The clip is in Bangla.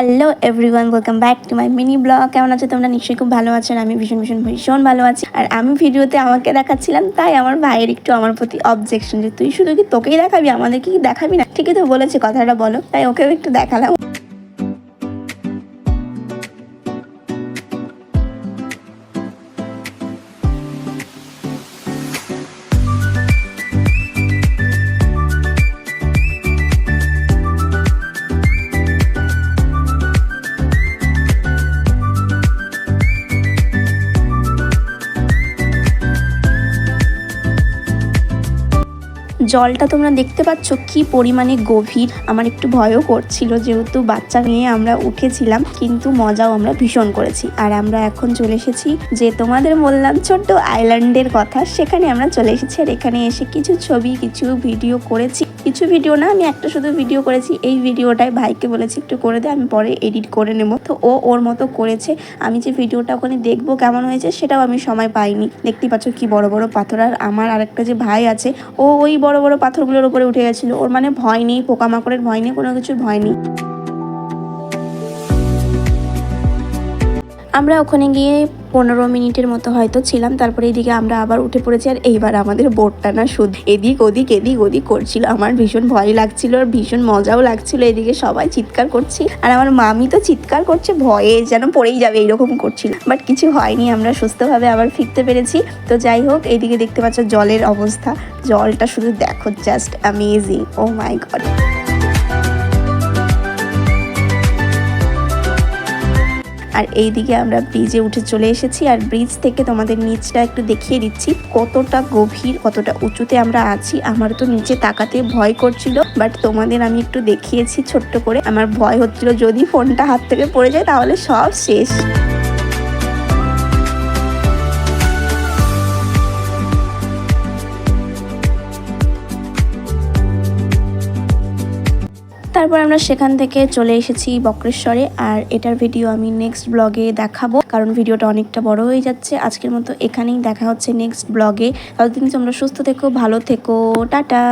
Hello everyone, welcome back to my mini blog. কেমন আছো তোমরা? নিশ্চয়ই খুব ভালো আছো। আর আমি ভীষণ ভালো আছি। আর আমি ভিডিওতে আমাকে দেখাচ্ছিলাম, তাই আমার ভাইয়ের একটু আমার প্রতি অবজেকশন যে তুই শুধু কি তোকেই দেখাবি, আমাদেরকে কি দেখাবি না? ঠিকই তো বলেছে, কথাটা বলো। তাই ওকেও একটু দেখালাম। জলটা তোমরা দেখতে পাচ্ছ কি পরিমাণে গভীর। আমার একটু ভয়ও করছিল, যেহেতু বাচ্চা নিয়ে আমরা উঠেছিলাম, কিন্তু মজাও আমরা ভীষণ করেছি। আর আমরা এখন চলে এসেছি, যে তোমাদের বললাম ছোট্ট আইল্যান্ডের কথা, সেখানে আমরা চলে এসেছি। আর এখানে এসে কিছু ছবি, কিছু ভিডিও করেছি। কিছু ভিডিও না, আমি একটা শুধু ভিডিও করেছি। এই ভিডিওটাই ভাইকে বলেছি একটু করে দে, আমি পরে এডিট করে নেব। তো ও ওর মতো করেছে। আমি যে ভিডিওটা ওখানে দেখবো কেমন হয়েছে সেটাও আমি সময় পাইনি। দেখতেই পাচ্ছ কি বড় বড় পাথর। আর আমার আরেকটা যে ভাই আছে, ও ওই বড় বড় পাথরগুলোর উপরে উঠে গেছিল। ওর মানে ভয় নেই, পোকামাকড়ের ভয় নেই, কোনো কিছুর ভয় নেই। আমরা ওখানে গিয়ে 15 মিনিটের মতো হয়তো ছিলাম। তারপরে এদিকে আমরা আবার উঠে পড়েছি। আর এইবার আমাদের বোটটা না শুধু এদিক ওদিক করছিল। আমার ভীষণ ভয় লাগছিল আর ভীষণ মজাও লাগছিল। এদিকে সবাই চিৎকার করছি, আর আমার মামি তো চিৎকার করছে ভয়ে, যেন পড়েই যাবে এইরকম করছিল। বাট কিছু হয়নি, আমরা সুস্থভাবে আবার ফিরতে পেরেছি। তো যাই হোক, এইদিকে দেখতে পাচ্ছ জলের অবস্থা। জলটা শুধু দেখো, জাস্ট অ্যামেজিং। ও মাই গড। আর এইদিকে আমরা ব্রিজে উঠে চলে এসেছি। আর ব্রিজ থেকে তোমাদের নিচটা একটু দেখিয়ে দিচ্ছি, কতটা গভীর, কতটা উঁচুতে আমরা আছি। আমার তো নিচে তাকাতে ভয় করছিল, বাট তোমাদের আমি একটু দেখিয়েছি ছোট্ট করে। আমার ভয় হচ্ছিল যদি ফোনটা হাত থেকে পড়ে যায় তাহলে সব শেষ। তারপর আমরা সেখান থেকে চলে এসেছি বক্রেশ্বরে। আর এটার ভিডিও আমি নেক্সট ব্লগে দেখাবো, কারণ ভিডিওটা অনেকটা বড় হয়ে যাচ্ছে। আজকের মতো এখানেই দেখা হচ্ছে নেক্সট ব্লগে। ততদিন তোমরা সুস্থ থেকো, ভালো থেকো, টাটা।